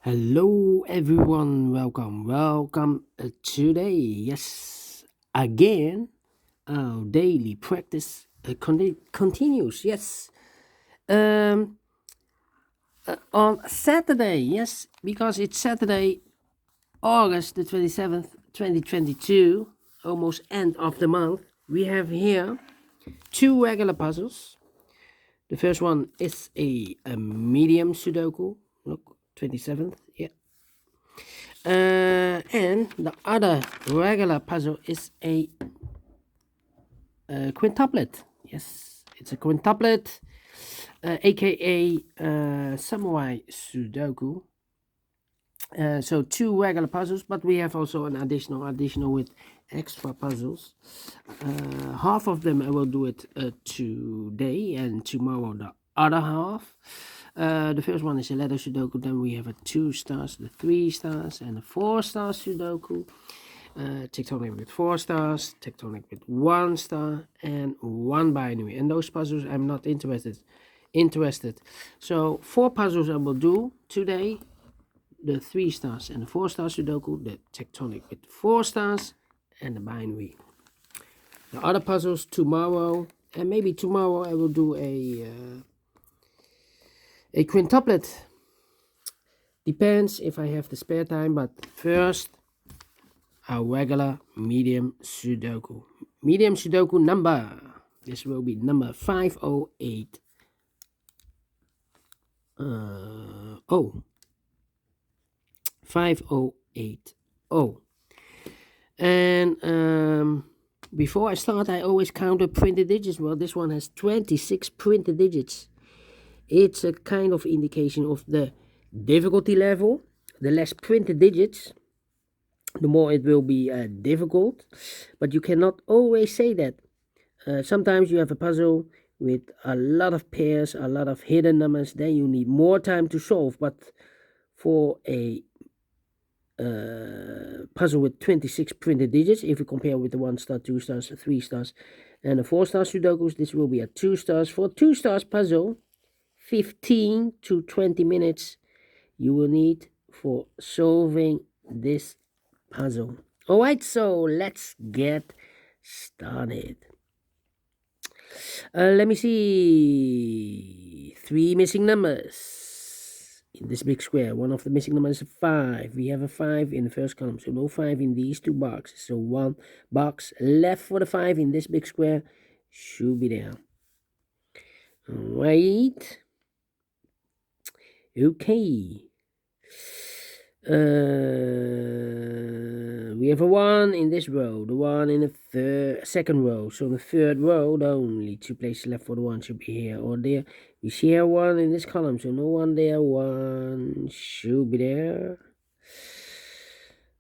Hello everyone, welcome today. Yes, again, our daily practice continues. Yes, um, on Saturday. Yes, because it's Saturday, August the 27th, 2022, almost end of the month. We have here two regular puzzles. The first one is a medium Sudoku. Look, 27th. Yeah. And the other regular puzzle is a quintuplet. Yes, it's a quintuplet, aka Samurai Sudoku. So two regular puzzles, but we have also an additional with extra puzzles. Half of them I will do it today, and tomorrow the other half. The first one is a letter Sudoku. Then we have a 2 stars, the 3 stars, and a 4 star Sudoku. Tectonic with 4 stars, tectonic with 1 star, and 1 binary. And those puzzles I'm not interested. So 4 puzzles I will do today. The 3 stars and the 4 star Sudoku, the tectonic with 4 stars, and the binary. The other puzzles tomorrow, and maybe tomorrow I will do a quintuplet. Depends if I have the spare time, but first our regular medium Sudoku. Medium Sudoku number. This will be number 508. 5080. And before I start, I always count the printed digits. Well, this one has 26 printed digits. It's a kind of indication of the difficulty level. The less printed digits, the more it will be difficult. But you cannot always say that. Sometimes you have a puzzle with a lot of pairs, a lot of hidden numbers. Then you need more time to solve. But for a puzzle with 26 printed digits, if we compare with the 1 star, 2 stars, 3 stars, and the 4 star Sudokus, this will be a 2 stars. For 2 stars puzzle, 15 to 20 minutes you will need for solving this puzzle. All right, so let's get started. Let me see. 3 missing numbers in this big square. One of the missing numbers is 5. We have a 5 in the first column, so no 5 in these 2 boxes. So 1 box left for the 5 in this big square should be there. All right. Okay. We have a 1 in this row, the 1 in the second row. So the third row, the only 2 places left for the 1 should be here or there. We see here 1 in this column, so no 1 there. 1 should be there.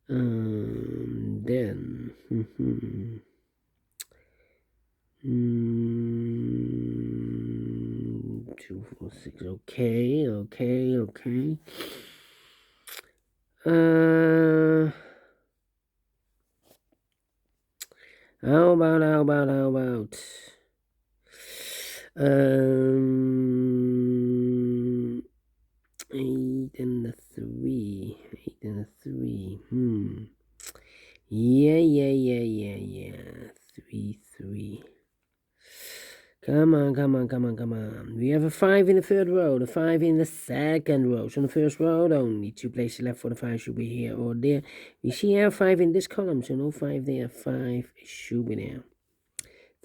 Then 2, 4, 6. Okay. How about 8 and the 3. 8 and the 3. Yeah. 3. Come on. We have a 5 in the third row, the 5 in the second row. So in the first row, only 2 places left for the 5 should be here or there. We see here 5 in this column, so no 5 there. 5 should be there.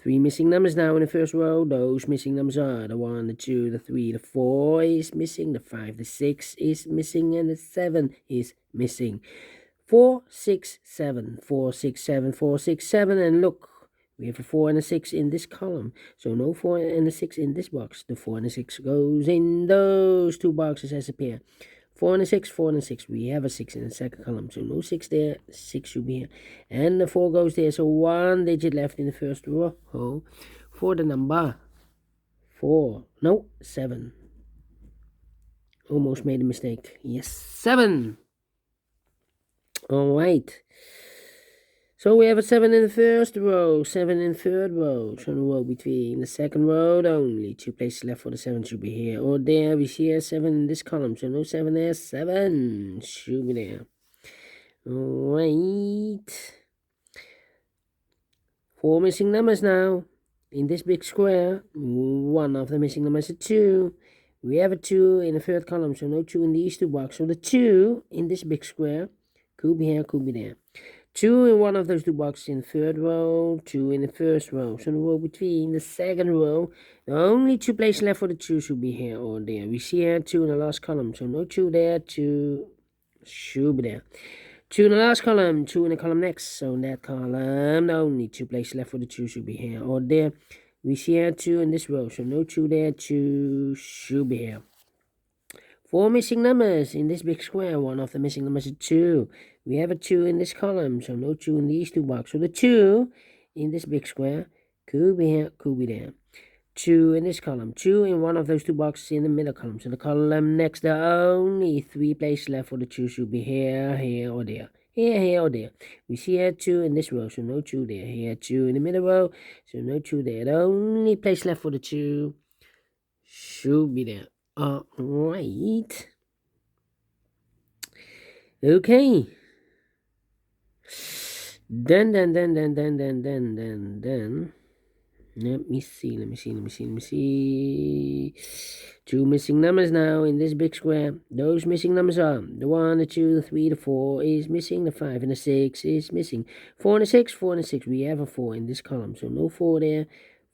3 missing numbers now in the first row. Those missing numbers are the 1, the 2, the 3, the 4 is missing, the 5, the 6 is missing, and the 7 is missing. 4, 6, 7, 4, 6, 7, 4, 6, 7, and look. We have a 4 and a 6 in this column, so no 4 and a 6 in this box. The 4 and a 6 goes in those 2 boxes as a pair. 4 and a 6, 4 and a 6. We have a 6 in the second column, so no 6 there. 6 should be here. And the 4 goes there, so 1 digit left in the first row for the number 4. No, 7. Almost made a mistake. Yes, 7. All right. So we have a 7 in the first row, 7 in the third row. So the row between the second row only. 2 places left for the 7 should be here or there. We see a 7 in this column, so no 7 there. 7 should be there. Right. 4 missing numbers now. In this big square, one of the missing numbers is 2. We have a 2 in the third column, so no 2 in these two boxes. So the 2 in this big square could be here, could be there. 2 in one of those two boxes in the third row, 2 in the first row. So the row between the second row, the only 2 places left for the 2 should be here or there. We see here 2 in the last column, so no 2 there, 2 should be there. 2 in the last column, 2 in the column next. So in that column, the only 2 places left for the 2 should be here or there. We see here 2 in this row, so no 2 there, 2 should be here. 4 missing numbers in this big square. One of the missing numbers is 2. We have a 2 in this column, so no 2 in these two boxes. So the 2 in this big square could be here, could be there. 2 in this column, 2 in one of those two boxes in the middle column. So the column next, there are only 3 places left for the 2 should be here, here, or there. Here, or there. We see here 2 in this row, so no 2 there. Here 2 in the middle row, so no 2 there. The only place left for the 2 should be there. All right. Okay. Then. Let me see. 2 missing numbers now in this big square. Those missing numbers are the 1, the 2, the 3, the 4 is missing. The 5 and the 6 is missing. 4 and the 6, 4 and the 6. We have a 4 in this column, so no 4 there.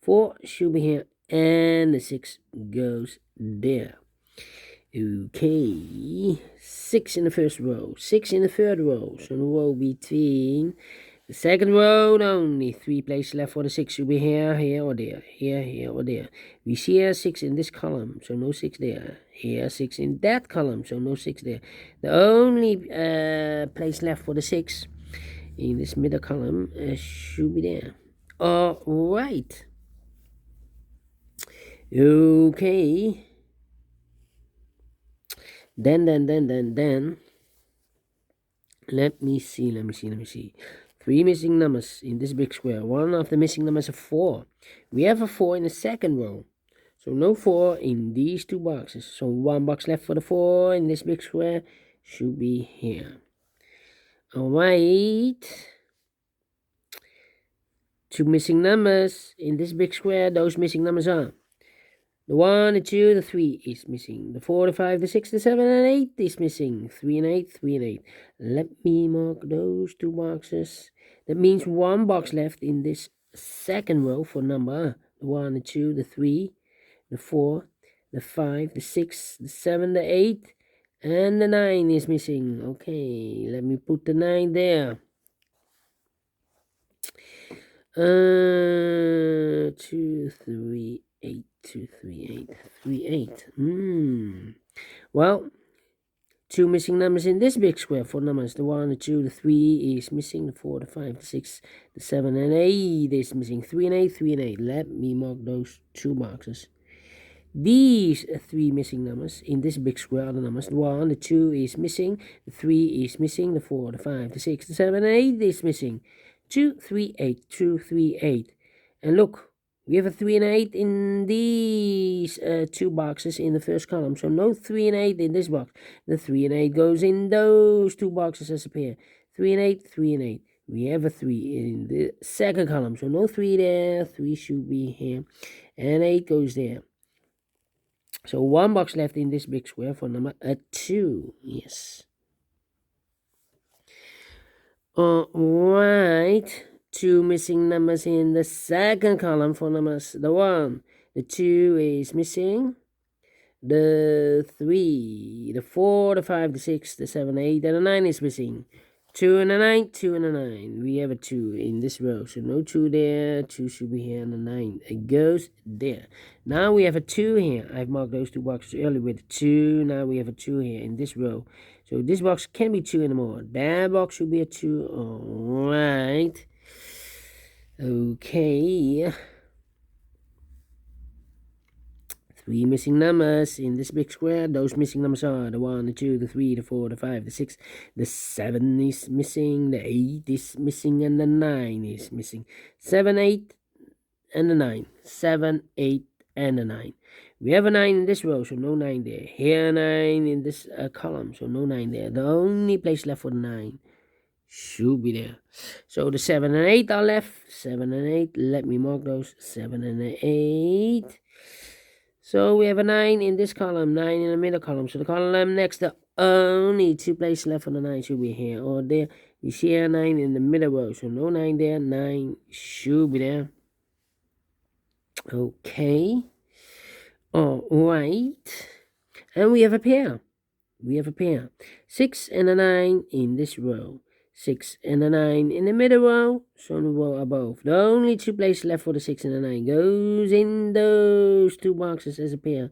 4 should be here, and the 6 goes there. Okay, 6 in the first row, 6 in the third row. So the row between the second row, only 3 places left for the 6 should be here, here, or there. Here, or there. We see here 6 in this column, so no 6 there. Here 6 in that column, so no 6 there. The only place left for the 6 in this middle column should be there. All right. Okay. Then. Let me see. 3 missing numbers in this big square. One of the missing numbers is 4. We have a 4 in the second row. So no 4 in these two boxes. So 1 box left for the 4 in this big square should be here. Alright. 2 missing numbers in this big square. Those missing numbers are the 1, the 2, the 3 is missing. The 4, the 5, the 6, the 7, and 8 is missing. 3 and 8, 3 and 8. Let me mark those two boxes. That means 1 box left in this second row for number. The 1, the 2, the 3, the 4, the 5, the 6, the 7, the 8, and the 9 is missing. Okay, let me put the 9 there. 2, 3, 8, 2, 3, 8, 3, 8. Well, 2 missing numbers in this big square. 4 numbers. The 1, the 2, the 3 is missing. The 4, the 5, the 6, the 7, and 8 is missing. 3 and 8, 3 and 8. Let me mark those 2 boxes. These 3 missing numbers in this big square are the numbers. The 1, the 2 is missing. The 3 is missing. The 4, the 5, the 6, the 7, and 8 is missing. 2, 3, 8, 2, 3, 8. And look, we have a 3 and 8 in these 2 boxes in the first column. So no 3 and 8 in this box. The 3 and 8 goes in those 2 boxes as a pair. 3 and 8, 3 and 8. We have a 3 in the second column. So no 3 there. 3 should be here. And 8 goes there. So 1 box left in this big square for number 2. Yes. Alright. 2 missing numbers in the second column for numbers. The 1, the 2 is missing. The 3, the 4, the 5, the 6, the 7, 8, and the 9 is missing. 2 and a 9, 2 and a 9. We have a 2 in this row. So no 2 there. 2 should be here, and the 9 it goes there. Now we have a 2 here. I've marked those 2 boxes earlier with 2. Now we have a 2 here in this row. So this box can be 2 anymore. That box should be a 2. Alright. Okay. 3 missing numbers in this big square. Those missing numbers are the 1, the 2, the 3, the 4, the 5, the 6, the 7 is missing, the 8 is missing, and the 9 is missing. 7, 8, and the 9. 7, 8, and the 9. We have a 9 in this row, so no 9 there. Here, 9 in this column, so no 9 there. The only place left for the 9 should be there. So the 7 and 8 are left. 7 and 8. Let me mark those. 7 and 8. So we have a 9 in this column, 9 in the middle column. So the column next, the only 2 places left for the 9 should be here or there. We see a 9 in the middle row, so no 9 there. 9 should be there. Okay. All right. And we have a pair. 6 and a 9 in this row. 6 and a 9 in the middle row, so on the row above. The only 2 places left for the 6 and the 9 goes in those 2 boxes as a pair.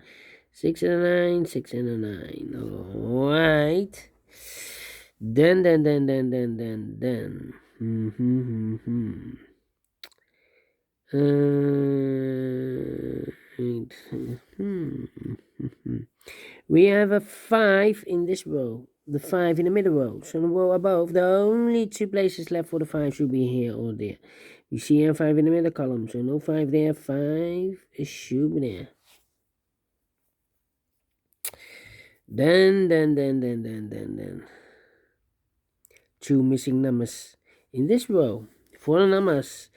6 and a 9, 6 and a 9. Alright. Then. We have a 5 in this row. The 5 in the middle row. So the row above, the only 2 places left for the 5 should be here or there. You see here 5 in the middle column. So no 5 there. 5 should be there. Then. 2 missing numbers in this row. 4 numbers.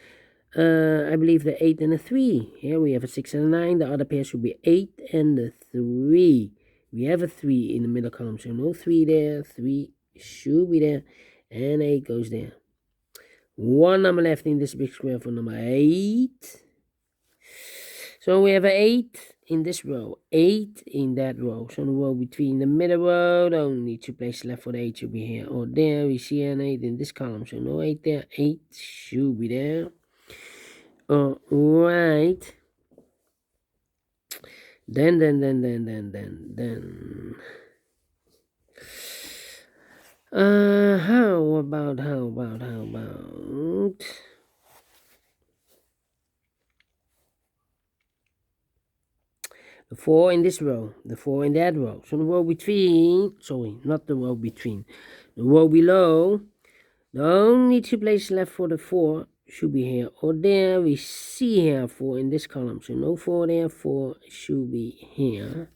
I believe the 8 and the 3. Here we have a 6 and a 9. The other pair should be 8 and the 3. We have a 3 in the middle column, so no 3 there. 3 should be there. And 8 goes there. 1 number left in this big square for number 8. So we have an 8 in this row. 8 in that row. So the row between the middle row, the only 2 places left for the 8 should be here or there. We see an 8 in this column, so no 8 there. 8 should be there. Alright. Then. How about the 4 in this row, the 4 in that row. So the row between, sorry, not the row between, the row below, the only 2 places left for the 4 should be here or there. We see here 4 in this column, so no 4 there. 4 should be here.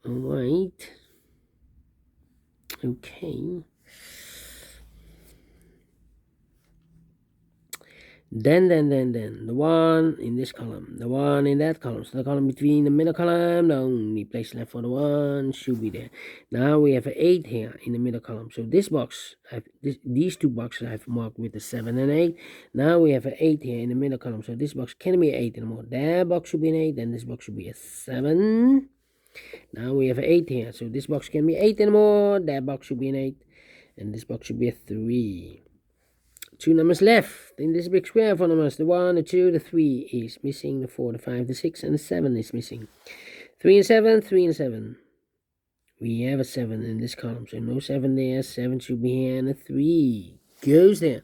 All right. Okay. Then the 1 in this column, the 1 in that column. So the column between the middle column, the only place left for the 1 should be there. Now we have an 8 here in the middle column. So this box, these 2 boxes I've marked with the 7 and 8. Now we have an 8 here in the middle column. So this box can't be 8 anymore. That box should be an 8, and this box should be a 7. Now we have an 8 here. So this box can't be 8 anymore. That box should be an 8, and this box should be a 3. 2 numbers left in this big square for numbers. The 1, the 2, the 3 is missing. The 4, the 5, the 6, and the 7 is missing. 3 and 7, 3 and 7. We have a 7 in this column, so no 7 there. 7 should be here, and a 3 goes there.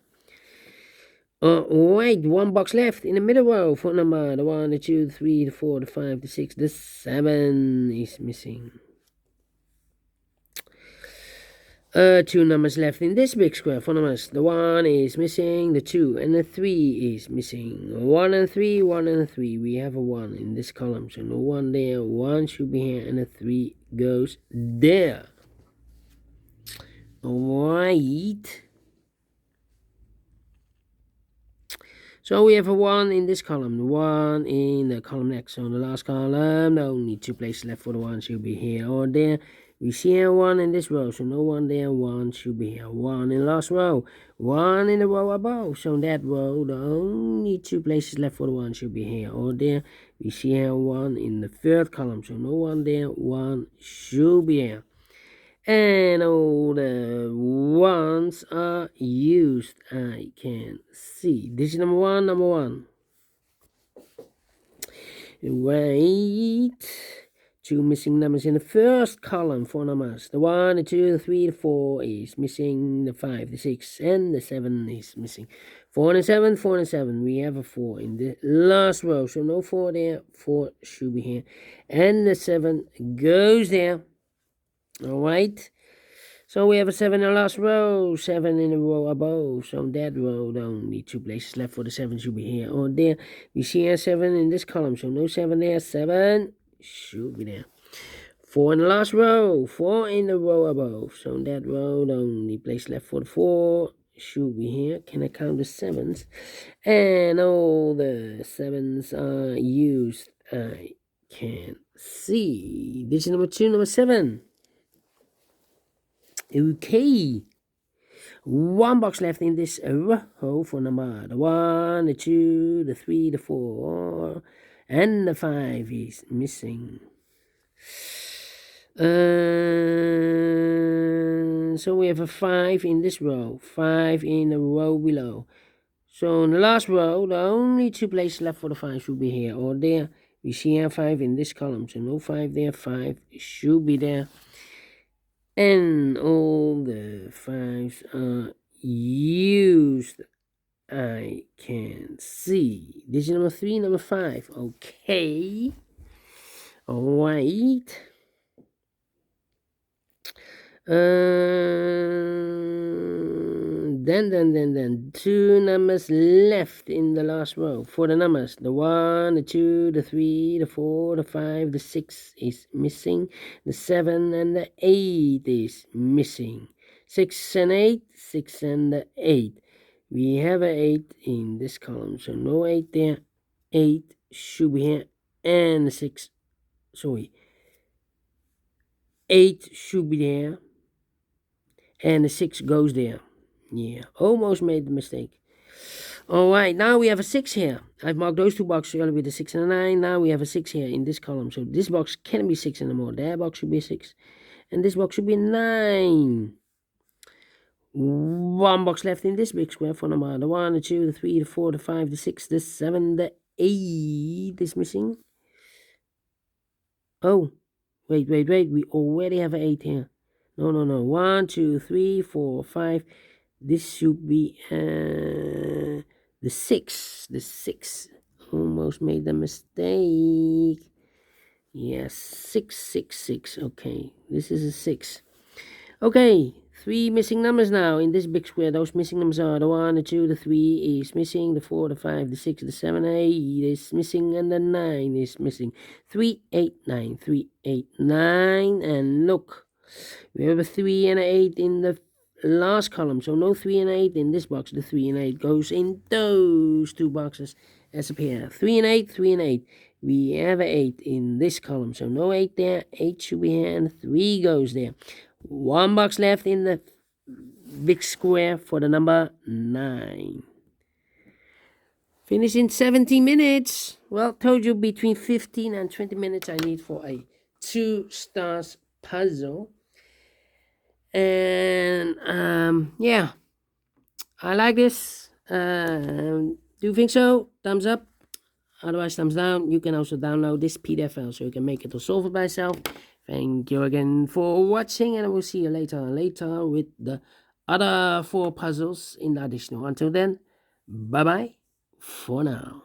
Alright, 1 box left in the middle row for number. The 1, the 2, the 3, the 4, the 5, the 6, the 7 is missing. 2 numbers left in this big square for numbers. The 1 is missing, the 2 and the 3 is missing. 1 and 3, 1 and 3. We have a 1 in this column, so no 1 there. 1 should be here, and a 3 goes there. Alright. So we have a 1 in this column, the 1 in the column next. So in the last column, the only 2 places left for the 1 should be here or there. We see here 1 in this row, so no 1 there. 1 should be here. 1 in the last row. 1 in the row above. So in that row, the only 2 places left for the 1 should be here or there. We see here 1 in the 3rd column, so no 1 there. 1 should be here. And all the 1s are used. I can see. This is number 1. Right. 2 missing numbers in the 1st column for numbers. The 1, the 2, the 3, the 4 is missing. The 5, the 6, and the 7 is missing. 4 and 7, 4 and 7. We have a 4 in the last row. So no 4 there. 4 should be here. And the 7 goes there. All right. So we have a 7 in the last row. 7 in the row above. So that row, the only 2 places left for the 7 should be here or there. We see a 7 in this column. So no 7 there. 7 should be there. 4 in the last row. 4 in the row above. So that row, the only place left for the 4 should be here. Can I count the 7s? And all the 7s are used. I can see. Digit number 2, number 7. Okay. 1 box left in this row for number the 1, the 2, the 3, the 4, and the 5 is missing. So we have a 5 in this row, 5 in the row below. So in the last row, the only 2 places left for the 5 should be here or there. We see a 5 in this column, so no 5 there, 5 should be there. And all the 5s are used. I can see. Digit number 3, number 5. Okay. All right. Then 2 numbers left in the last row for the numbers. The 1, the 2, the 3, the 4, the 5, the 6 is missing. The 7 and the 8 is missing. 6 and 8, 6 and the 8. We have an 8 in this column, so no 8 there. 8 should be here, and 6, sorry. 8 should be there. And the 6 goes there. Yeah, almost made the mistake. All right, now we have a 6 here. I've marked those 2 boxes earlier with a 6 and a 9. Now we have a 6 here in this column. So this box can't be 6 anymore. That box should be a 6. And this box should be a 9. 1 box left in this big square for number the 1, the 2, the 3, the 4, the 5, the 6, the 7, the 8 is missing. Oh, wait. We already have an 8 here. No. 1, 2, 3, 4, 5. This should be the 6. The 6. Almost made a mistake. Yes, 6. Okay, this is a 6. Okay, 3 missing numbers now in this big square. Those missing numbers are the 1, the 2, the 3 is missing. The 4, the 5, the 6, the 7, 8 is missing. And the 9 is missing. 3, 8, 9. 3, 8, 9. And look. We have a 3 and an 8 in the last column. So no 3 and 8 in this box. The 3 and 8 goes in those 2 boxes as a pair. 3 and 8, 3 and 8. We have an 8 in this column. So no 8 there. 8 should be here and 3 goes there. 1 box left in the big square for the number 9. Finish in 17 minutes. Well, told you between 15 and 20 minutes I need for a 2 stars puzzle. And yeah, I like this. Do you think so? Thumbs up. Otherwise, thumbs down. You can also download this PDF file so you can make it or solve it by yourself. Thank you again for watching, and I will see you later with the other 4 puzzles in the additional. Until then, bye bye for now.